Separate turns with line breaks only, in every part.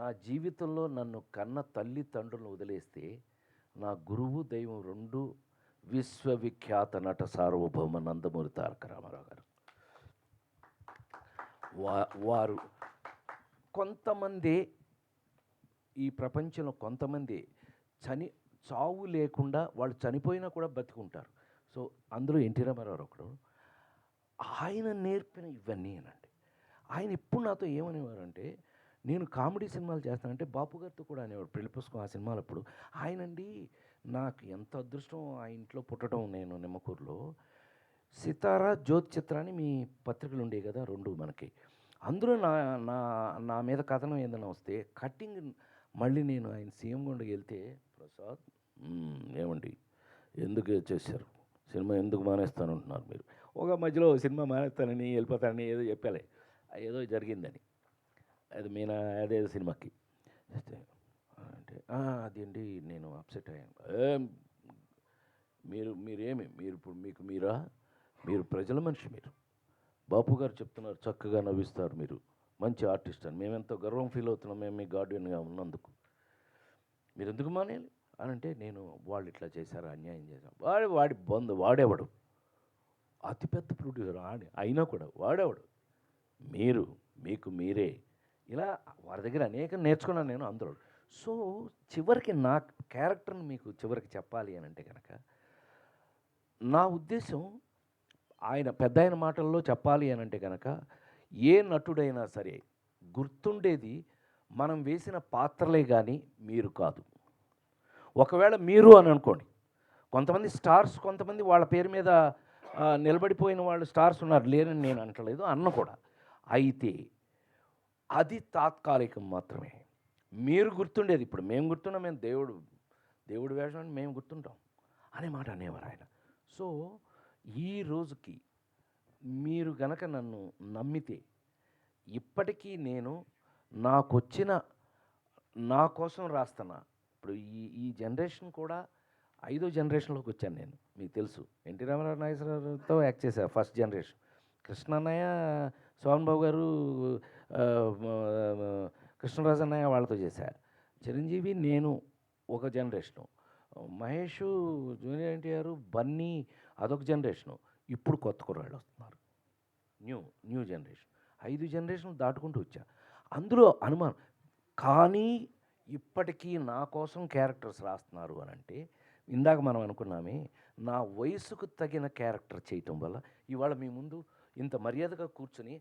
నా జీవితంలో నన్ను కన్న తల్లిదండ్రులను వదిలేస్తే నా గురువు దైవం రెండు విశ్వవిఖ్యాత నట సార్వభౌమ నందమూరి తారక రామారావు గారు. వారు కొంతమంది ఈ ప్రపంచంలో కొంతమంది చావు లేకుండా వాళ్ళు చనిపోయినా కూడా బతికుంటారు. సో అందులో ఎన్టీ రామారావు ఒకడు. ఆయన నేర్పిన ఇవన్నీ అనండి. ఆయన ఇప్పుడు నాతో ఏమనేవారంటే, నేను కామెడీ సినిమాలు చేస్తానంటే బాపు గారితో కూడా అనేవాడు. పెళ్లి పుస్తకం ఆ సినిమాలప్పుడు ఆయనండి నాకు ఎంత అదృష్టం ఆ ఇంట్లో పుట్టడం. నేను నిమ్మకూరులో సితారా జ్యోతి చిత్ర అని మీ పత్రికలు ఉండేవి కదా రెండు మనకి. అందులో నా నా నా మీద కథనం ఏదైనా వస్తే కట్టింగ్ మళ్ళీ నేను ఆయన సీఎం గుండకి వెళ్తే, ప్రసాద్ ఏమండి ఎందుకు చేశారు సినిమా, ఎందుకు మానేస్తానంటున్నారు మీరు? ఒక మధ్యలో సినిమా మానేస్తానని వెళ్ళిపోతానని ఏదో చెప్పాలి, ఏదో జరిగిందని. అది అదేదో సినిమాకి అంటే అదేంటి నేను అప్సెట్ అయ్యాను. మీరు ఇప్పుడు మీరు ప్రజల మనిషి, మీరు బాపు గారు చెప్తున్నారు, చక్కగా నవ్విస్తారు, మీరు మంచి ఆర్టిస్ట్ అని మేమెంతో గర్వం ఫీల్ అవుతున్నాం మేము మీ గార్డియన్గా ఉన్నందుకు. మీరు ఎందుకు మానేయాలి అని అంటే, నేను వాళ్ళు ఇట్లా చేశారు, అన్యాయం చేశారు. వాడి వాడేవాడు అతిపెద్ద ప్రొడ్యూసర్ అయినా కూడా వాడేవాడు. మీకు మీరే ఇలా వారి దగ్గర అనేకం నేర్చుకున్నాను నేను అందులో. సో చివరికి నా క్యారెక్టర్ని మీకు చివరికి చెప్పాలి అని అంటే కనుక, నా ఉద్దేశం పెద్ద ఆయన మాటల్లో చెప్పాలి అని అంటే కనుక, ఏ నటుడైనా సరే గుర్తుండేది మనం వేసిన పాత్రలే కానీ మీరు కాదు. ఒకవేళ మీరు అని అనుకోండి, కొంతమంది స్టార్స్, కొంతమంది వాళ్ళ పేరు మీద నిలబడిపోయిన వాళ్ళు స్టార్స్ ఉన్నారు, లేరని నేను అంటలేదు, అన్న కూడా. అయితే అది తాత్కాలికం మాత్రమే. మీరు గుర్తుండేది ఇప్పుడు మేము గుర్తున్నాం, మేము దేవుడు వేషం మేము గుర్తుంటాం అనే మాట అనేవారు ఆయన. సో ఈ రోజుకి మీరు గనక నన్ను నమ్మితే, ఇప్పటికీ నేను నా కోసం రాస్తున్నా. ఇప్పుడు ఈ జనరేషన్ కూడా 5వ జనరేషన్లోకి వచ్చాను నేను. మీకు తెలుసు, ఎన్టీ రామారావు నాగేశ్వరరావుతో యాక్ట్ చేశాను ఫస్ట్ జనరేషన్. కృష్ణన్నయ్య, సోహన్ బాబు గారు, కృష్ణరాజు అన్నయ్య వాళ్ళతో చేశా. చిరంజీవి, నేను ఒక జనరేషను. మహేష్, జూనియర్ ఎన్టీఆర్, బన్నీ అదొక జనరేషను. ఇప్పుడు కొత్త కుర్రాళ్ళు వస్తున్నారు, న్యూ జనరేషన్. 5 జనరేషన్లు దాటుకుంటూ వచ్చా. అందులో అనుమానం కానీ ఇప్పటికీ నా కోసం క్యారెక్టర్స్ రాస్తున్నారు అని అంటే, ఇందాక మనం అనుకున్నామే, నా వయసుకు తగిన క్యారెక్టర్ చేయటం వల్ల ఇవాళ మీ ముందు ఇంత మర్యాదగా కూర్చొని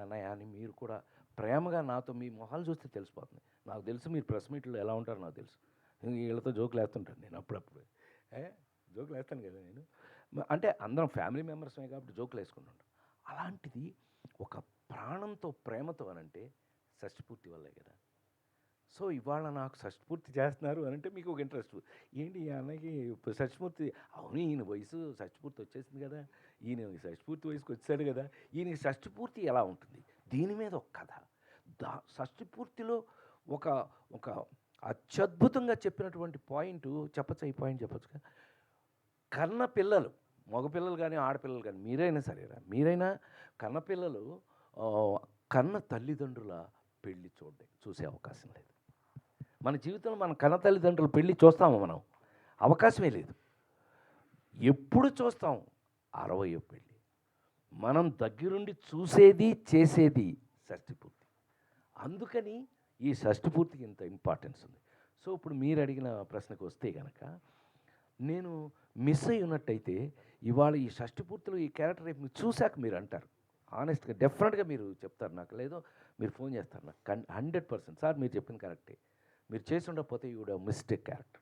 అన్నయ్య అని మీరు కూడా ప్రేమగా నాతో మీ మొహాలు చూస్తే తెలిసిపోతుంది. నాకు తెలుసు మీరు ప్రెస్ మీట్లో ఎలా ఉంటారో నాకు తెలుసు. వీళ్ళతో జోకులు వేస్తుంటాను నేను అప్పుడప్పుడు. జోకులు వేస్తాను కదా నేను, అంటే అందరం ఫ్యామిలీ మెంబర్స్మే కాబట్టి జోకులు వేసుకుంటుంటాం. అలాంటిది ఒక ప్రాణంతో ప్రేమతో అనంటే షష్ఠపూర్తి వల్లే కదా. సో ఇవాళ నాకు షష్ఠపూర్తి చేస్తున్నారు అని అంటే మీకు ఒక ఇంట్రెస్ట్. ఏంటి ఈ అన్నకి షష్ఠపూర్తి? అవును, ఈయన వయసు షష్ఠపూర్తి వచ్చేసింది కదా, ఈయన షష్ఠపూర్తి వయసుకి వచ్చాడు కదా, ఈయనకి షష్ఠపూర్తి ఎలా ఉంటుంది, దీని మీద ఒక కథ. షష్ఠపూర్తిలో ఒక అత్యద్భుతంగా చెప్పినటువంటి పాయింట్ చెప్పచ్చు. ఈ పాయింట్ చెప్పచ్చు. కన్న పిల్లలు, మగపిల్లలు కానీ ఆడపిల్లలు కానీ మీరైనా సరేరా, మీరైనా కన్నపిల్లలు కన్న తల్లిదండ్రుల పెళ్ళి చూసే అవకాశం లేదు. మన జీవితంలో మన కన్న తల్లిదండ్రుల పెళ్ళి చూస్తాము మనం? అవకాశమే లేదు. ఎప్పుడు చూస్తాం? 60వ పెళ్ళి. మనం దగ్గరుండి చూసేది చేసేది షష్ఠపూర్తి. అందుకని ఈ షష్ఠపూర్తికి ఇంత ఇంపార్టెన్స్ ఉంది. సో ఇప్పుడు మీరు అడిగిన ప్రశ్నకు వస్తే కనుక, నేను మిస్ అయి ఉన్నట్టయితే ఇవాళ ఈ షష్ఠపూర్తిలో ఈ క్యారెక్టర్ రేపు మీరు చూశాక మీరు అంటారు, ఆనెస్ట్గా డెఫినెట్గా మీరు చెప్తారు నాకు, లేదో మీరు ఫోన్ చేస్తారు నాకు 100%. సార్ మీరు చెప్పింది కరెక్టే, మీరు చేసి ఉండకపోతే you would have missed a character.